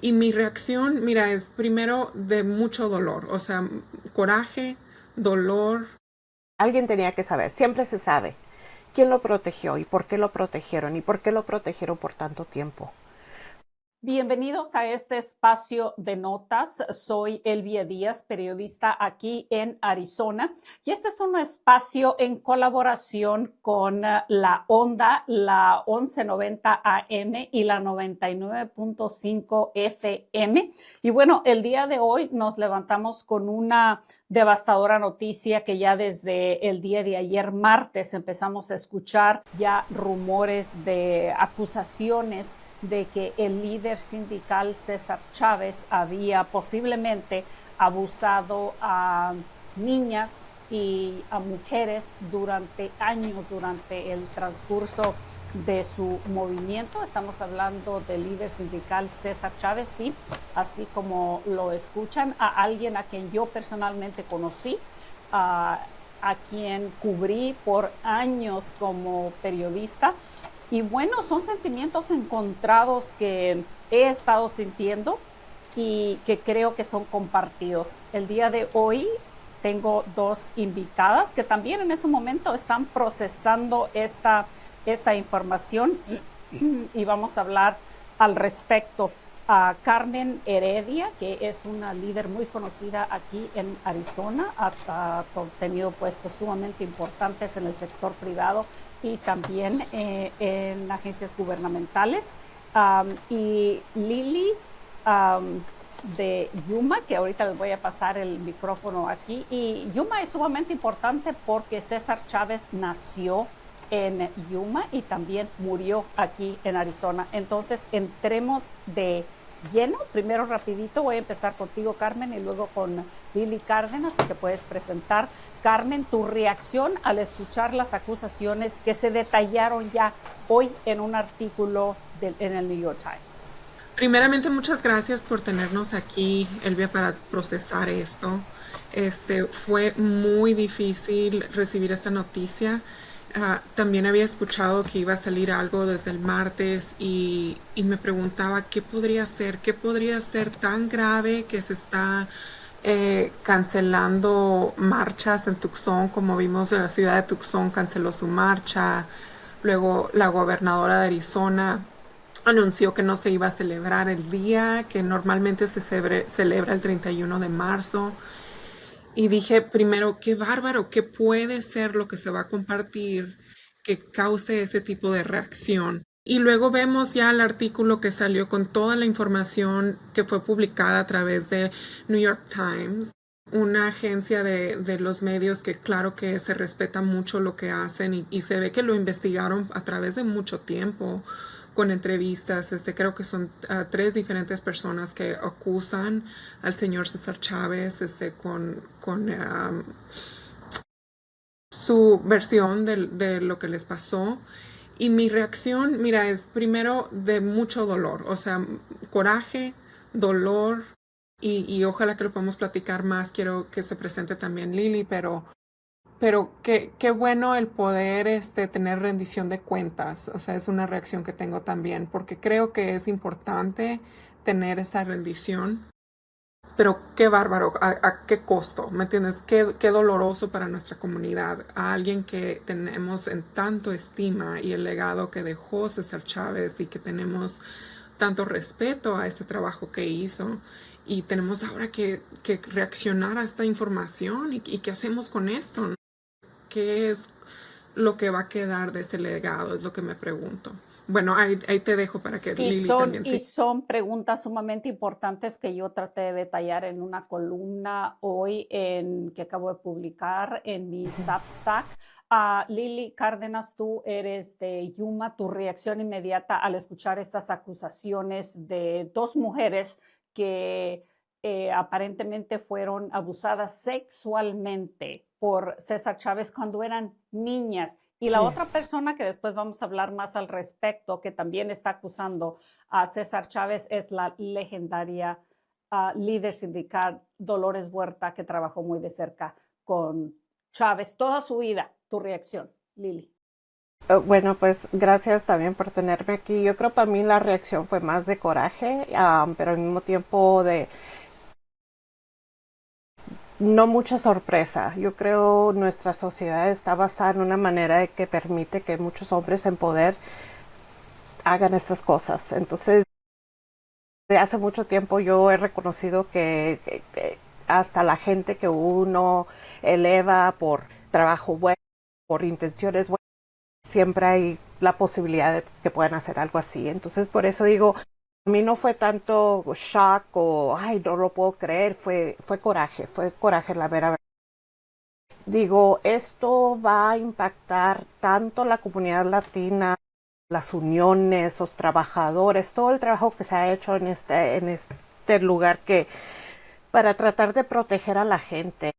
Y mi reacción, mira, es primero de mucho dolor, o sea, coraje, dolor. Alguien tenía que saber, siempre se sabe quién lo protegió y por qué lo protegieron y por qué lo protegieron por tanto tiempo. Bienvenidos a este espacio de notas. Soy Elvia Díaz, periodista aquí en Arizona, y este es un espacio en colaboración con la Onda, la 1190 AM y la 99.5 FM. Y bueno, el día de hoy nos levantamos con una devastadora noticia que ya desde el día de ayer, martes, empezamos a escuchar ya rumores de acusaciones de que el líder sindical César Chávez había posiblemente abusado a niñas y a mujeres durante años, durante el transcurso de su movimiento. Estamos hablando del líder sindical César Chávez, sí, así como lo escuchan, a alguien a quien yo personalmente conocí, a quien cubrí por años como periodista. Y bueno, son sentimientos encontrados que he estado sintiendo y que creo que son compartidos. El día de hoy tengo dos invitadas que también en ese momento están procesando esta información y vamos a hablar al respecto. A Carmen Heredia, que es una líder muy conocida aquí en Arizona, ha tenido puestos sumamente importantes en el sector privado y también en agencias gubernamentales. Y Lili de Yuma, que ahorita les voy a pasar el micrófono aquí. Y Yuma es sumamente importante porque César Chávez nació en Yuma y también murió aquí en Arizona. Entonces, entremos de lleno. Primero, rapidito, voy a empezar contigo, Carmen, y luego con Lili Cárdenas, que puedes presentar. Carmen, tu reacción al escuchar las acusaciones que se detallaron ya hoy en un artículo en el New York Times. Primeramente, muchas gracias por tenernos aquí, Elvia, para procesar esto. Fue muy difícil recibir esta noticia. También había escuchado que iba a salir algo desde el martes y me preguntaba qué podría ser tan grave que se está cancelando marchas en Tucson, como vimos en la ciudad de Tucson canceló su marcha. Luego la gobernadora de Arizona anunció que no se iba a celebrar el día, que normalmente se celebra el 31 de marzo. Y dije, primero, qué bárbaro, qué puede ser lo que se va a compartir que cause ese tipo de reacción. Y luego vemos ya el artículo que salió con toda la información que fue publicada a través de New York Times, una agencia de los medios que claro que se respeta mucho lo que hacen y se ve que lo investigaron a través de mucho tiempo con entrevistas. Creo que son tres diferentes personas que acusan al señor César Chávez con su versión de lo que les pasó. Y mi reacción, mira, es primero de mucho dolor, o sea, coraje, dolor, y ojalá que lo podamos platicar más. Quiero que se presente también Lili, pero qué bueno el poder tener rendición de cuentas. O sea, es una reacción que tengo también, porque creo que es importante tener esa rendición. Pero qué bárbaro, a qué costo, ¿me entiendes? Qué doloroso para nuestra comunidad, a alguien que tenemos en tanto estima y el legado que dejó César Chávez y que tenemos tanto respeto a este trabajo que hizo. Y tenemos ahora que reaccionar a esta información y qué hacemos con esto. ¿Qué es lo que va a quedar de ese legado? Es lo que me pregunto. Bueno, ahí te dejo para que Y Lili son, también y sí. son preguntas sumamente importantes que yo traté de detallar en una columna hoy que acabo de publicar en mi Substack. Lili Cárdenas, tú eres de Yuma. Tu reacción inmediata al escuchar estas acusaciones de dos mujeres que aparentemente fueron abusadas sexualmente por César Chávez cuando eran niñas. Y la Sí. otra persona que después vamos a hablar más al respecto, que también está acusando a César Chávez, es la legendaria líder sindical Dolores Huerta, que trabajó muy de cerca con Chávez toda su vida. Tu reacción, Lili. Bueno, pues gracias también por tenerme aquí. Yo creo para mí la reacción fue más de coraje, pero al mismo tiempo de no mucha sorpresa. Yo creo nuestra sociedad está basada en una manera que permite que muchos hombres en poder hagan estas cosas. Entonces, de hace mucho tiempo yo he reconocido que hasta la gente que uno eleva por trabajo bueno, por intenciones buenas, siempre hay la posibilidad de que puedan hacer algo así. Entonces, por eso digo, a mí no fue tanto shock o, ay, no lo puedo creer, fue coraje la vera verdad. Digo, esto va a impactar tanto la comunidad latina, las uniones, los trabajadores, todo el trabajo que se ha hecho en este lugar que para tratar de proteger a la gente.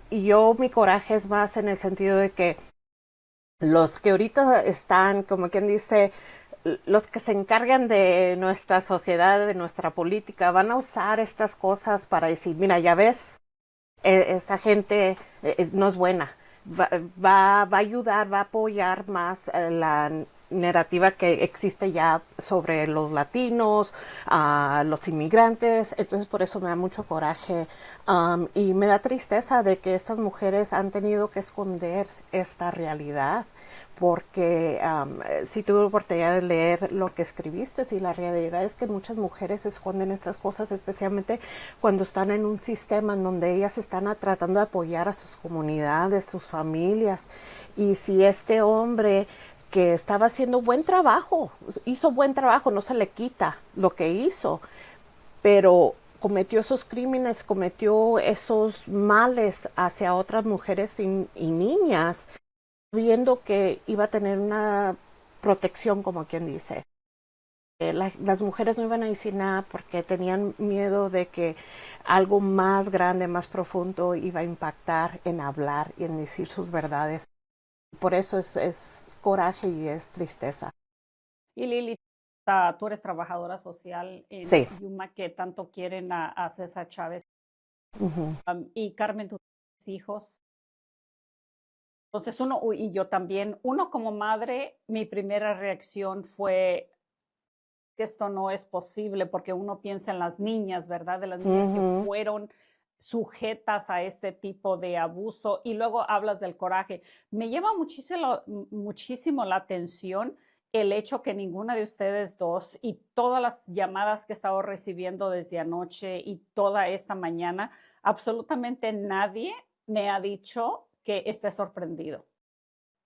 Y yo mi coraje es más en el sentido de que los que ahorita están, como quien dice, los que se encargan de nuestra sociedad, de nuestra política, van a usar estas cosas para decir, mira, ya ves, esta gente no es buena. Va a ayudar, va a apoyar más la narrativa que existe ya sobre los latinos, los inmigrantes. Entonces por eso me da mucho coraje y me da tristeza de que estas mujeres han tenido que esconder esta realidad porque si tuve la oportunidad de leer lo que escribiste y la realidad es que muchas mujeres esconden estas cosas, especialmente cuando están en un sistema en donde ellas están tratando de apoyar a sus comunidades, sus familias. Y si este hombre que estaba haciendo buen trabajo, hizo buen trabajo, no se le quita lo que hizo, pero cometió esos crímenes, cometió esos males hacia otras mujeres y niñas, viendo que iba a tener una protección, como quien dice. Las mujeres no iban a decir nada porque tenían miedo de que algo más grande, más profundo iba a impactar en hablar y en decir sus verdades. Por eso es coraje y es tristeza. Y Lili, tú eres trabajadora social en Sí. Yuma, que tanto quieren a César Chávez. Uh-huh. Y Carmen, tus hijos. Entonces y yo también, uno como madre, mi primera reacción fue que esto no es posible, porque uno piensa en las niñas, ¿verdad? De las niñas que fueron sujetas a este tipo de abuso y luego hablas del coraje. Me llama muchísimo la atención el hecho que ninguna de ustedes dos y todas las llamadas que he estado recibiendo desde anoche y toda esta mañana, absolutamente nadie me ha dicho que esté sorprendido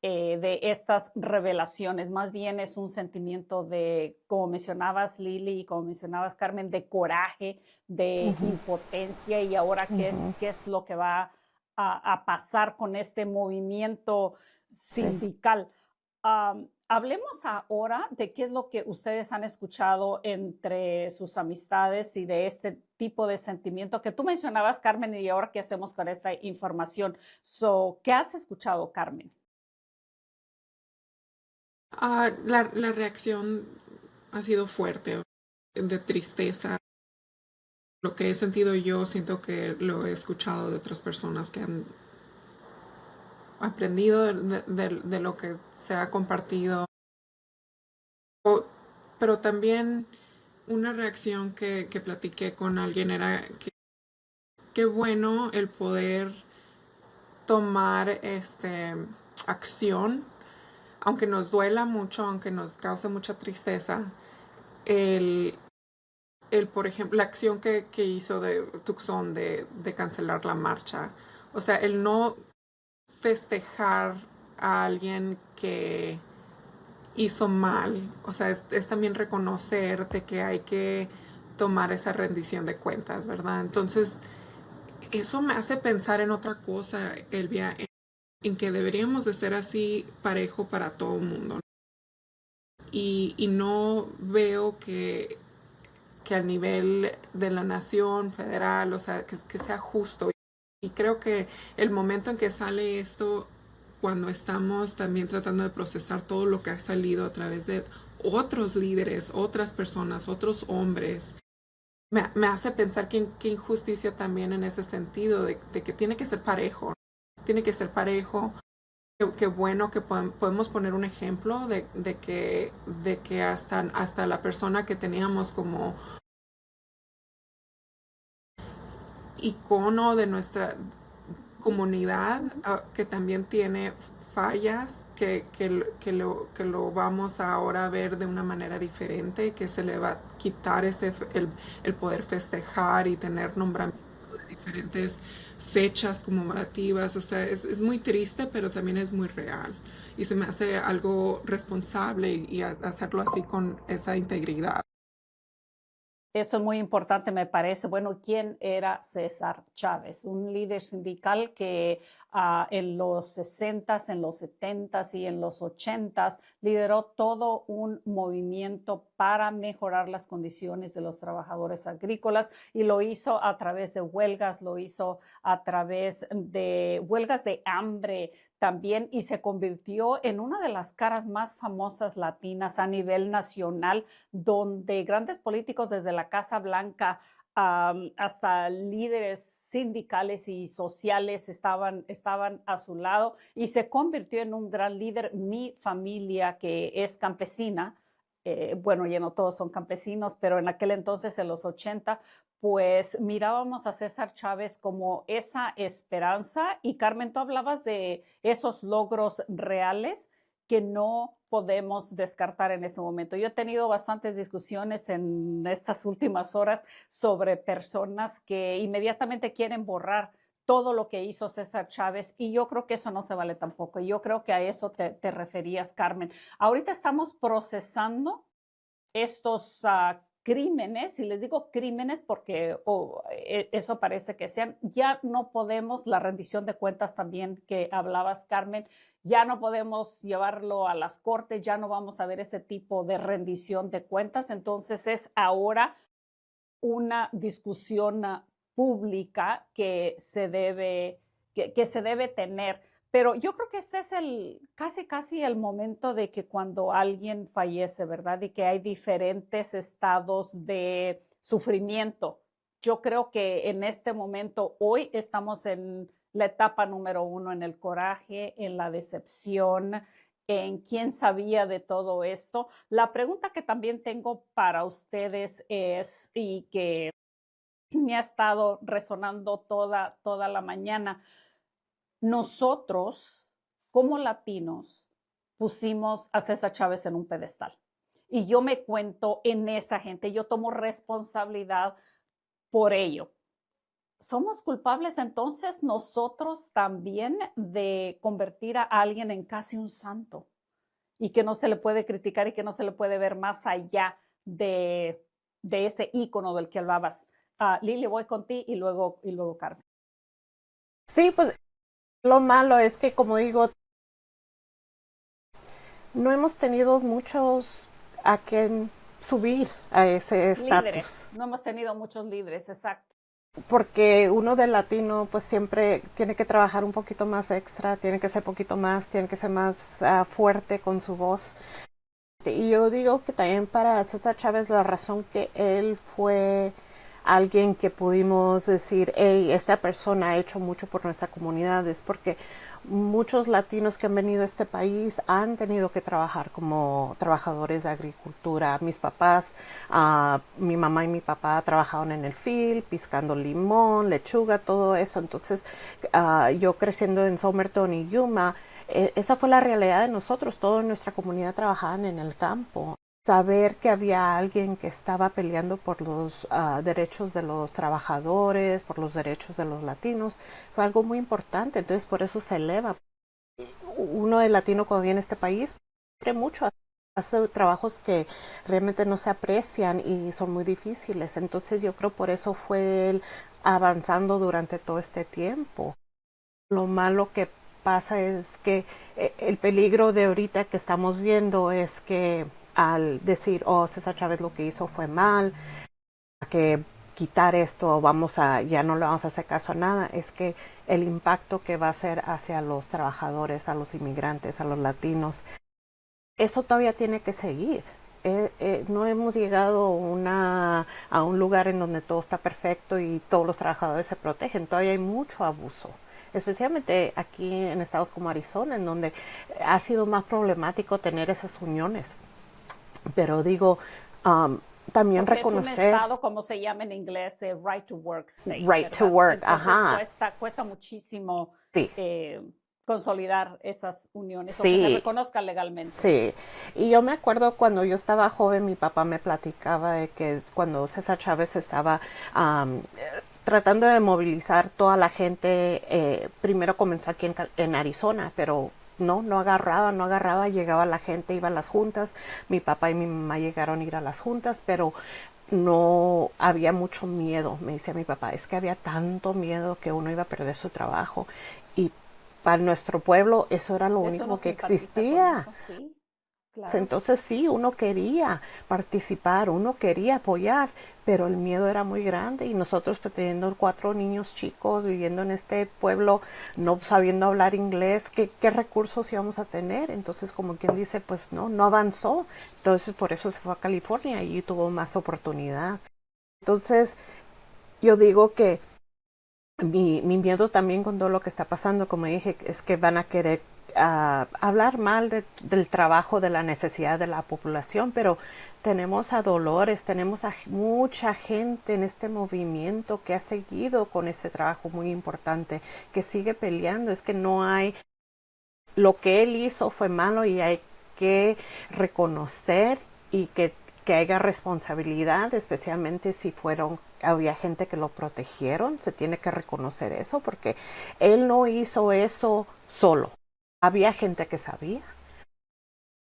de estas revelaciones. Más bien es un sentimiento de, como mencionabas Lili y como mencionabas Carmen, de coraje, de impotencia y ahora qué es lo que va a pasar con este movimiento sindical. Hablemos ahora de qué es lo que ustedes han escuchado entre sus amistades y de este tipo de sentimiento que tú mencionabas, Carmen, y ahora qué hacemos con esta información. ¿Qué has escuchado, Carmen? La reacción ha sido fuerte, de tristeza. Lo que he sentido yo, siento que lo he escuchado de otras personas que han aprendido de lo que se ha compartido. Pero también una reacción que platiqué con alguien era que qué bueno el poder tomar acción, aunque nos duela mucho, aunque nos cause mucha tristeza, por ejemplo, la acción que hizo de Tucson de cancelar la marcha. O sea, el no festejar a alguien que hizo mal. O sea, es también reconocerte que hay que tomar esa rendición de cuentas, ¿verdad? Entonces, eso me hace pensar en otra cosa, Elvia, en que deberíamos de ser así parejo para todo el mundo. Y no veo que a nivel de la nación federal, o sea, que sea justo. Y creo que el momento en que sale esto, cuando estamos también tratando de procesar todo lo que ha salido a través de otros líderes, otras personas, otros hombres, me hace pensar que injusticia también en ese sentido, de que tiene que ser parejo. Tiene que ser parejo. qué bueno que podemos poner un ejemplo de que hasta la persona que teníamos como icono de nuestra comunidad, que también tiene fallas, que lo vamos a ahora ver de una manera diferente, que se le va a quitar el poder festejar y tener nombramientos de diferentes fechas conmemorativas. O sea, es muy triste, pero también es muy real. Y se me hace algo responsable y hacerlo así con esa integridad. Eso es muy importante, me parece. Bueno, ¿quién era César Chávez? Un líder sindical que en los 60s, en los 70s y en los 80s lideró todo un movimiento para mejorar las condiciones de los trabajadores agrícolas y lo hizo a través de huelgas, lo hizo a través de huelgas de hambre también y se convirtió en una de las caras más famosas latinas a nivel nacional, donde grandes políticos desde la Casa Blanca hasta líderes sindicales y sociales estaban a su lado y se convirtió en un gran líder. Mi familia, que es campesina, bueno, ya no todos son campesinos, pero en aquel entonces, en los 80, pues mirábamos a César Chávez como esa esperanza. Y Carmen, tú hablabas de esos logros reales que no podemos descartar en ese momento. Yo he tenido bastantes discusiones en estas últimas horas sobre personas que inmediatamente quieren borrar todo lo que hizo César Chávez y yo creo que eso no se vale tampoco. Y yo creo que a eso te referías, Carmen. Ahorita estamos procesando estos crímenes, y les digo crímenes porque eso parece que sean, ya no podemos, la rendición de cuentas también que hablabas, Carmen, ya no podemos llevarlo a las cortes, ya no vamos a ver ese tipo de rendición de cuentas, entonces es ahora una discusión pública que se debe tener. Pero yo creo que este es casi el momento de que cuando alguien fallece, ¿verdad? Y que hay diferentes estados de sufrimiento. Yo creo que en este momento, hoy estamos en la etapa número 1, en el coraje, en la decepción, en quién sabía de todo esto. La pregunta que también tengo para ustedes es, y que me ha estado resonando toda la mañana, nosotros, como latinos, pusimos a César Chávez en un pedestal. Y yo me cuento en esa gente, yo tomo responsabilidad por ello. ¿Somos culpables entonces nosotros también de convertir a alguien en casi un santo y que no se le puede criticar y que no se le puede ver más allá de ese ícono del que hablabas? Lili, voy con ti y luego Carmen. Sí, pues lo malo es que, como digo, no hemos tenido muchos a quien subir a ese estatus. No hemos tenido muchos líderes, exacto. Porque uno de latino pues siempre tiene que trabajar un poquito más extra, tiene que ser poquito más, tiene que ser más fuerte con su voz. Y yo digo que también para César Chávez la razón que él fue alguien que pudimos decir, hey, esta persona ha hecho mucho por nuestra comunidad, es porque muchos latinos que han venido a este país han tenido que trabajar como trabajadores de agricultura. Mis papás, mi mamá y mi papá trabajaban en el field, piscando limón, lechuga, todo eso. Entonces, yo creciendo en Somerton y Yuma, esa fue la realidad de nosotros. Toda nuestra comunidad trabajaban en el campo. Saber que había alguien que estaba peleando por los derechos de los trabajadores, por los derechos de los latinos, fue algo muy importante. Entonces, por eso se eleva. Uno de latino cuando viene a este país, cree mucho, hace trabajos que realmente no se aprecian y son muy difíciles. Entonces, yo creo por eso fue él avanzando durante todo este tiempo. Lo malo que pasa es que el peligro de ahorita que estamos viendo es que al decir, oh, César Chávez lo que hizo fue mal, que quitar esto, ya no le vamos a hacer caso a nada, es que el impacto que va a ser hacia los trabajadores, a los inmigrantes, a los latinos, eso todavía tiene que seguir. No hemos llegado a un lugar en donde todo está perfecto y todos los trabajadores se protegen, todavía hay mucho abuso. especialmente aquí en estados como Arizona, en donde ha sido más problemático tener esas uniones. Pero digo, también Porque es un reconocer estado, como se llama en inglés, de right to work state, right to ¿verdad? work, Entonces ajá, cuesta muchísimo sí, consolidar esas uniones o que se sí, reconozca legalmente. sí. Y yo me acuerdo cuando yo estaba joven, mi papá me platicaba de que cuando César Chávez estaba tratando de movilizar toda la gente, primero comenzó aquí en Arizona, pero no agarraba, llegaba la gente, iba a las juntas, mi papá y mi mamá llegaron a ir a las juntas, pero no había mucho miedo, me decía mi papá, es que había tanto miedo que uno iba a perder su trabajo y para nuestro pueblo eso era lo Eso no único que simpatiza con existía. eso, sí, claro. Entonces sí, uno quería participar, uno quería apoyar, pero el miedo era muy grande y nosotros pues, teniendo 4 niños chicos viviendo en este pueblo, no sabiendo hablar inglés, ¿qué recursos íbamos a tener? Entonces como quien dice, pues no avanzó. Entonces por eso se fue a California y tuvo más oportunidad. Entonces yo digo que mi miedo también con todo lo que está pasando, como dije, es que van a querer hablar mal del trabajo, de la necesidad de la población, pero tenemos a Dolores, tenemos a mucha gente en este movimiento que ha seguido con ese trabajo muy importante, que sigue peleando. Es que no hay, lo que él hizo fue malo y hay que reconocer y que haya responsabilidad, especialmente si había gente que lo protegieron, se tiene que reconocer eso, porque él no hizo eso solo. Había gente que sabía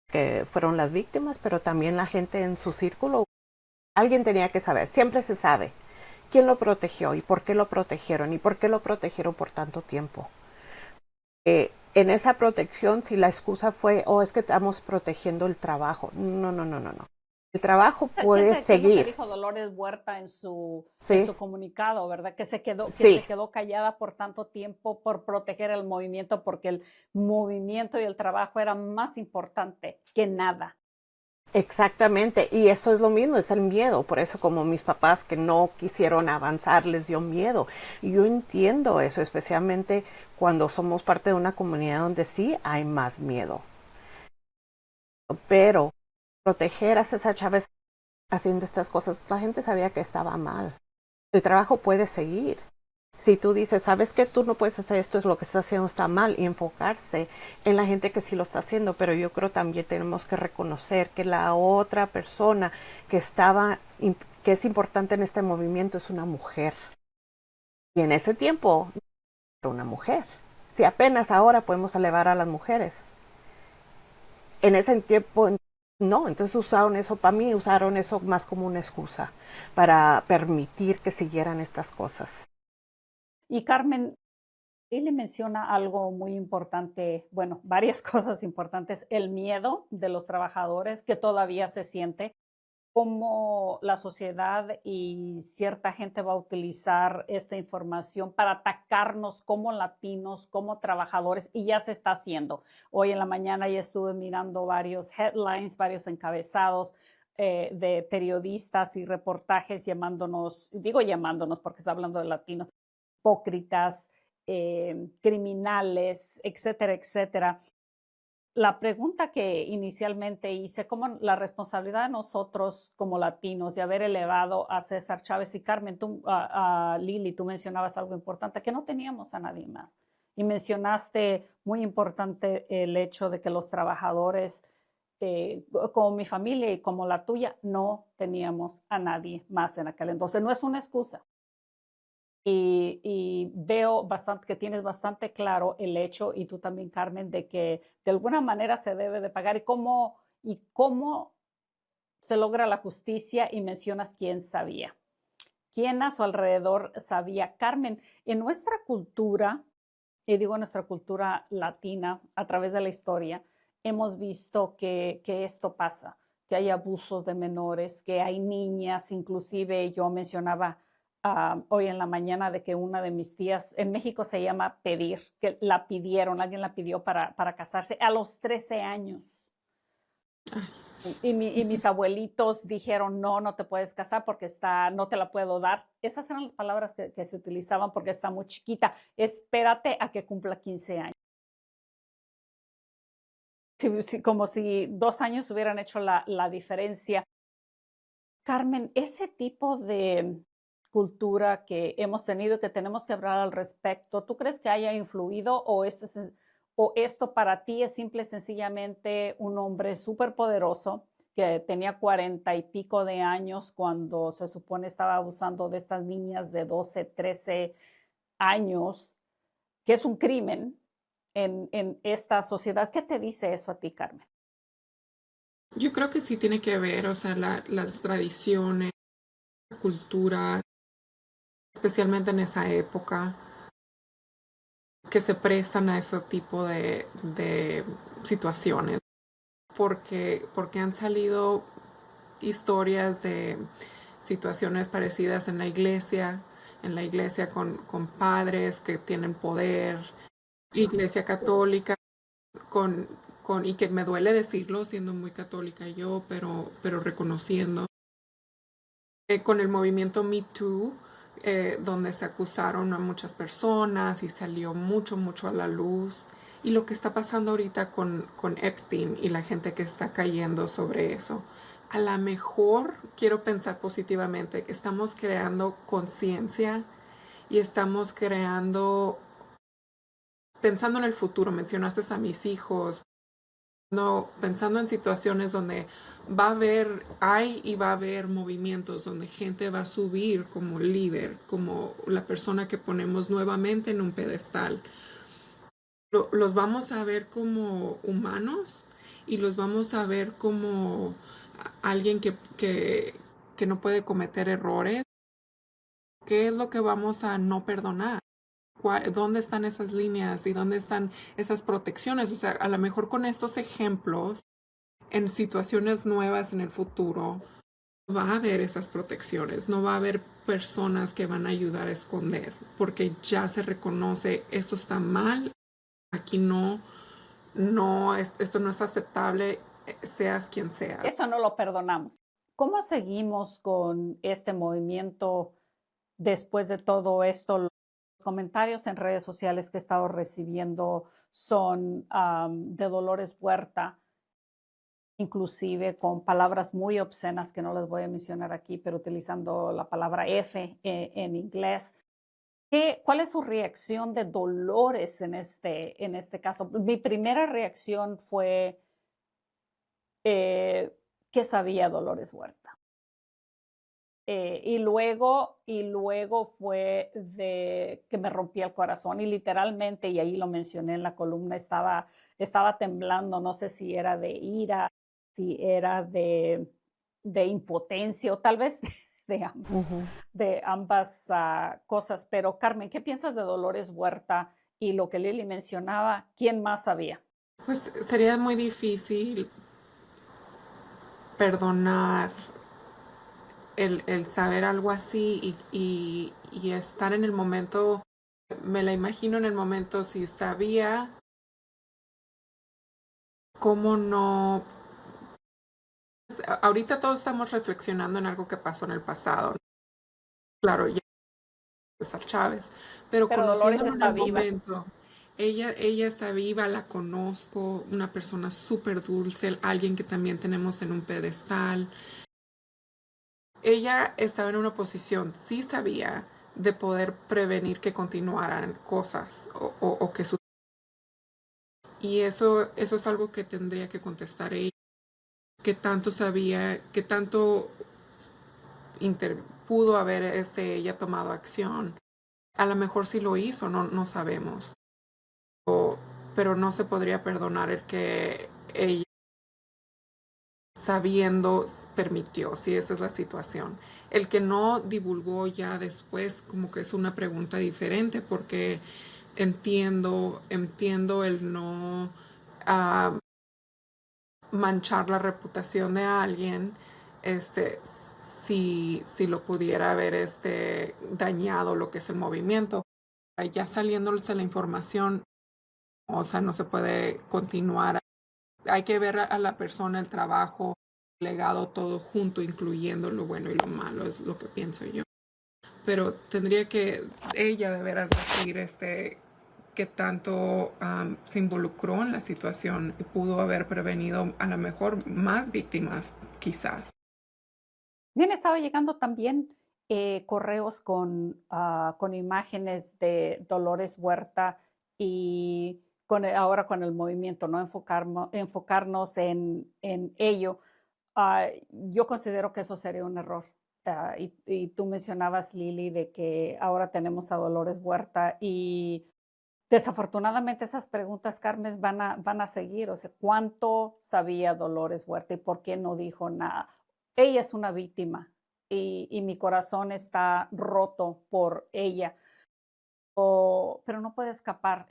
que fueron las víctimas, pero también la gente en su círculo, alguien tenía que saber, siempre se sabe quién lo protegió y por qué lo protegieron y por qué lo protegieron por tanto tiempo. En esa protección, si la excusa fue, oh, es que estamos protegiendo el trabajo. No. El trabajo puede Qué es lo que seguir. dijo Dolores Huerta en Sí, su comunicado, ¿verdad? Que sí, se quedó callada por tanto tiempo por proteger el movimiento, porque el movimiento y el trabajo era más importante que nada. exactamente. Y eso es lo mismo, es el miedo. Por eso como mis papás que no quisieron avanzar les dio miedo. Y yo entiendo eso, especialmente cuando somos parte de una comunidad donde sí hay más miedo. Pero proteger a César Chávez haciendo estas cosas, la gente sabía que estaba mal. El trabajo puede seguir. Si tú dices, sabes que tú no puedes hacer esto, es lo que estás haciendo está mal, y enfocarse en la gente que sí lo está haciendo, pero yo creo también tenemos que reconocer que la otra persona que que es importante en este movimiento es una mujer. Y en ese tiempo era una mujer. Si apenas ahora podemos elevar a las mujeres. En ese tiempo no, entonces usaron eso, para mí usaron eso más como una excusa para permitir que siguieran estas cosas. Y Carmen, él le menciona algo muy importante, bueno, varias cosas importantes, el miedo de los trabajadores que todavía se siente, cómo la sociedad y cierta gente va a utilizar esta información para atacarnos como latinos, como trabajadores, y ya se está haciendo. Hoy en la mañana ya estuve mirando varios headlines, varios encabezados de periodistas y reportajes llamándonos, digo llamándonos porque está hablando de latinos, hipócritas, criminales, etcétera, etcétera. La pregunta que inicialmente hice, ¿cómo la responsabilidad de nosotros como latinos de haber elevado a César Chávez y Carmen, a Lili, tú mencionabas algo importante, que no teníamos a nadie más. Y mencionaste muy importante el hecho de que los trabajadores, como mi familia y como la tuya, no teníamos a nadie más en aquel entonces. No es una excusa. Y veo bastante que tienes bastante claro el hecho, y tú también, Carmen, de que de alguna manera se debe de pagar y cómo se logra la justicia y mencionas quién sabía. ¿Quién a su alrededor sabía? Carmen, en nuestra cultura, y digo nuestra cultura latina, a través de la historia, hemos visto que esto pasa, que hay abusos de menores, que hay niñas, inclusive yo mencionaba hoy en la mañana de que una de mis tías, en México se llama pedir, que la pidieron, alguien la pidió para casarse a los 13 años. Y mis abuelitos dijeron, no, no te puedes casar porque no te la puedo dar. Esas eran las palabras que se utilizaban porque está muy chiquita. Espérate a que cumpla 15 años. Como si 2 años hubieran hecho la diferencia. Carmen, ese tipo de cultura que hemos tenido, que tenemos que hablar al respecto, ¿tú crees que haya influido o esto para ti es simple y sencillamente un hombre súper poderoso que tenía 40 y pico de años cuando se supone estaba abusando de estas niñas de 12, 13 años, que es un crimen en esta sociedad? ¿Qué te dice eso a ti, Carmen? Yo creo que sí tiene que ver, o sea, las tradiciones, la cultura, especialmente en esa época, que se prestan a ese tipo de situaciones, porque han salido historias de situaciones parecidas en la iglesia con padres que tienen poder, iglesia católica, con, y que me duele decirlo siendo muy católica yo, pero reconociendo, con el movimiento Me Too, donde se acusaron a muchas personas y salió mucho a la luz. Y lo que está pasando ahorita con Epstein y la gente que está cayendo sobre eso. A lo mejor quiero pensar positivamente que estamos creando conciencia y estamos pensando en el futuro. Mencionaste a mis hijos, no, pensando en situaciones donde hay y va a haber movimientos donde gente va a subir como líder, como la persona que ponemos nuevamente en un pedestal. Los vamos a ver como humanos y los vamos a ver como alguien que no puede cometer errores. ¿Qué es lo que vamos a no perdonar? ¿Dónde están esas líneas y dónde están esas protecciones? O sea, a lo mejor con estos ejemplos, en situaciones nuevas en el futuro, va a haber esas protecciones, no va a haber personas que van a ayudar a esconder, porque ya se reconoce, esto está mal, aquí esto no es aceptable, seas quien seas. Eso no lo perdonamos. ¿Cómo seguimos con este movimiento después de todo esto? Los comentarios en redes sociales que he estado recibiendo son de Dolores Huerta, inclusive con palabras muy obscenas que no les voy a mencionar aquí, pero utilizando la palabra F en inglés. ¿Cuál es su reacción de Dolores en este caso? Mi primera reacción fue, ¿qué sabía Dolores Huerta? Y luego fue de que me rompía el corazón y literalmente, y ahí lo mencioné en la columna, estaba temblando, no sé si era de ira, si era de impotencia o tal vez de ambas cosas. Pero Carmen, ¿qué piensas de Dolores Huerta y lo que Lili mencionaba? ¿Quién más sabía? Pues sería muy difícil perdonar el saber algo así y estar en el momento. Me la imagino en el momento si sabía, cómo no. Ahorita todos estamos reflexionando en algo que pasó en el pasado. Claro, ya César Chávez, pero Dolores conociéndola en está el viva. momento, ella está viva, la conozco, una persona súper dulce, alguien que también tenemos en un pedestal. Ella estaba en una posición, sí sabía, de poder prevenir que continuaran cosas o que sucedieran. Y eso es algo que tendría que contestar ella. ¿Qué tanto sabía? ¿Qué tanto pudo haber ella tomado acción? A lo mejor sí lo hizo, no sabemos. Pero no se podría perdonar el que ella, sabiendo, permitió, si esa es la situación. El que no divulgó ya después, como que es una pregunta diferente, porque entiendo el no manchar la reputación de alguien, si lo pudiera haber dañado lo que es el movimiento. Ya saliéndose la información, o sea, no se puede continuar. Hay que ver a la persona, el trabajo, legado todo junto, incluyendo lo bueno y lo malo, es lo que pienso yo. Pero tendría que ella de veras decir qué tanto se involucró en la situación y pudo haber prevenido a lo mejor más víctimas, quizás. Bien, estaba llegando también correos con imágenes de Dolores Huerta y ahora con el movimiento, ¿no? Enfocarnos en ello. Yo considero que eso sería un error. Y tú mencionabas, Lili, de que ahora tenemos a Dolores Huerta y desafortunadamente esas preguntas, Carmen, van a seguir. O sea, ¿cuánto sabía Dolores Huerta y por qué no dijo nada? Ella es una víctima y mi corazón está roto por ella, pero no puede escapar.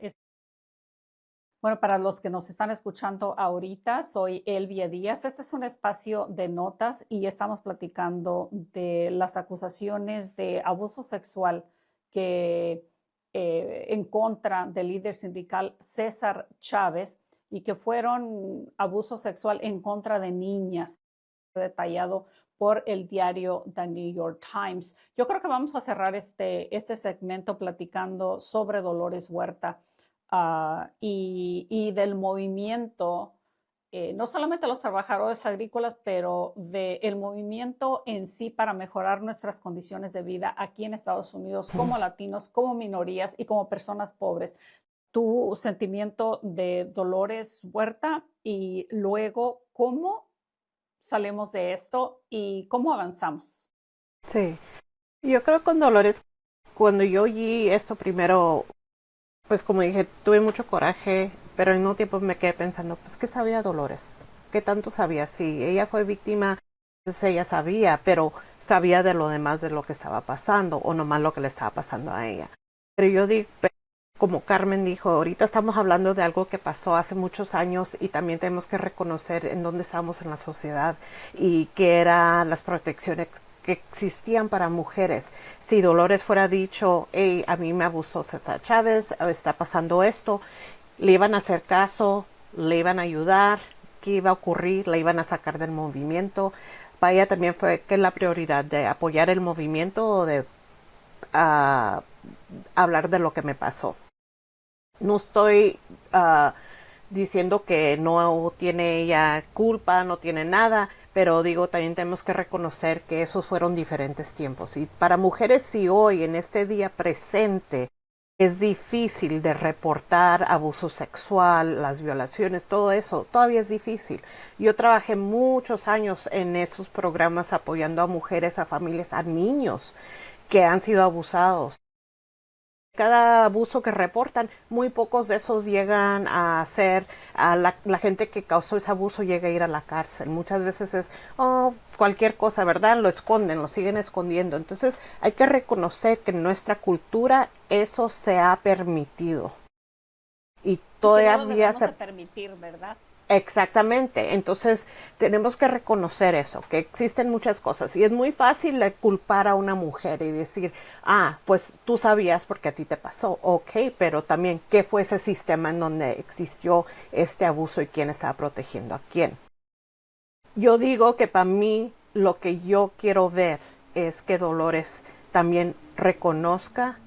Bueno, para los que nos están escuchando ahorita, soy Elvia Díaz. Este es un espacio de notas y estamos platicando de las acusaciones de abuso sexual que en contra del líder sindical César Chávez y que fueron abuso sexual en contra de niñas, detallado por el diario The New York Times. Yo creo que vamos a cerrar este segmento platicando sobre Dolores Huerta. Y del movimiento, no solamente los trabajadores agrícolas, pero del movimiento en sí para mejorar nuestras condiciones de vida aquí en Estados Unidos como latinos, como minorías y como personas pobres. Tu sentimiento de Dolores Huerta y luego cómo salimos de esto y cómo avanzamos. Sí, yo creo que con Dolores, cuando yo oí esto primero, pues como dije, tuve mucho coraje, pero al mismo tiempo me quedé pensando, pues ¿qué sabía Dolores? ¿Qué tanto sabía? Si ella fue víctima, pues ella sabía, pero sabía de lo demás de lo que estaba pasando, o nomás lo que le estaba pasando a ella. Pero yo digo, como Carmen dijo, ahorita estamos hablando de algo que pasó hace muchos años y también tenemos que reconocer en dónde estamos en la sociedad y qué eran las protecciones que existían para mujeres. Si Dolores fuera dicho, hey, a mí me abusó César Chávez, está pasando esto, le iban a hacer caso, le iban a ayudar, qué iba a ocurrir, le iban a sacar del movimiento. Para ella también fue que la prioridad de apoyar el movimiento o de hablar de lo que me pasó. No estoy diciendo que no tiene ella culpa, no tiene nada, pero digo, también tenemos que reconocer que esos fueron diferentes tiempos. Y para mujeres, si hoy, en este día presente, es difícil de reportar abuso sexual, las violaciones, todo eso, todavía es difícil. Yo trabajé muchos años en esos programas apoyando a mujeres, a familias, a niños que han sido abusados. Cada abuso que reportan, muy pocos de esos llegan a ser, la gente que causó ese abuso llega a ir a la cárcel. Muchas veces es cualquier cosa, ¿verdad? Lo esconden, lo siguen escondiendo. Entonces hay que reconocer que en nuestra cultura eso se ha permitido. Y todavía se permitir, ¿verdad? Exactamente, entonces tenemos que reconocer eso, que existen muchas cosas y es muy fácil culpar a una mujer y decir, pues tú sabías porque a ti te pasó, ok, pero también qué fue ese sistema en donde existió este abuso y quién estaba protegiendo a quién. Yo digo que para mí lo que yo quiero ver es que Dolores también reconozca,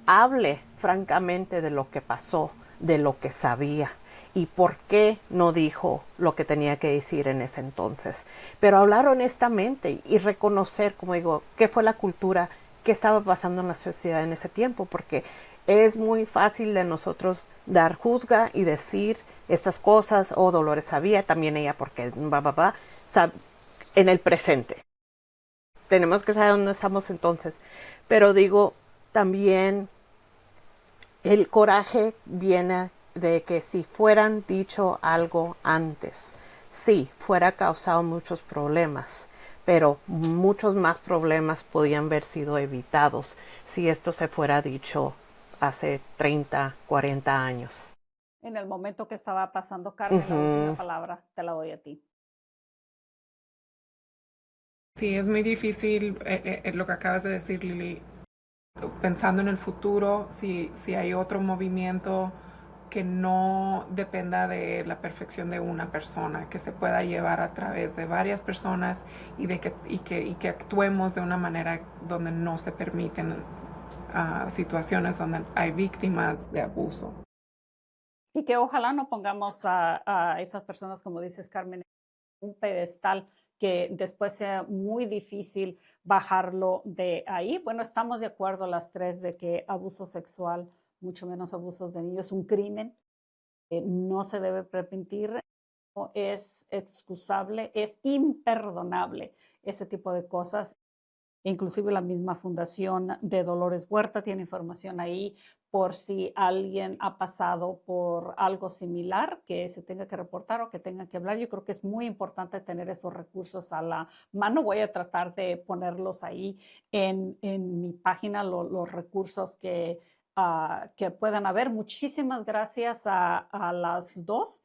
hable francamente de lo que pasó, de lo que sabía. Y por qué no dijo lo que tenía que decir en ese entonces. Pero hablar honestamente y reconocer, como digo, qué fue la cultura, qué estaba pasando en la sociedad en ese tiempo, porque es muy fácil de nosotros dar juzga y decir estas cosas, Dolores sabía, también ella porque en el presente. Tenemos que saber dónde estamos entonces. Pero digo, también el coraje viene de que si fueran dicho algo antes, sí, fuera causado muchos problemas, pero muchos más problemas podían haber sido evitados si esto se fuera dicho hace 30, 40 años. En el momento que estaba pasando, Carmen, la última palabra te la doy a ti. Sí, es muy difícil lo que acabas de decir, Lili. Pensando en el futuro, si hay otro movimiento que no dependa de la perfección de una persona, que se pueda llevar a través de varias personas y que actuemos de una manera donde no se permiten situaciones donde hay víctimas de abuso. Y que ojalá no pongamos a esas personas, como dices, Carmen, en un pedestal que después sea muy difícil bajarlo de ahí. Bueno, estamos de acuerdo las tres de que abuso sexual, mucho menos abusos de niños, es un crimen. No se debe permitir, no es excusable, es imperdonable ese tipo de cosas. Inclusive la misma Fundación de Dolores Huerta tiene información ahí por si alguien ha pasado por algo similar que se tenga que reportar o que tenga que hablar. Yo creo que es muy importante tener esos recursos a la mano. Voy a tratar de ponerlos ahí en mi página, los recursos que puedan haber. Muchísimas gracias a las dos.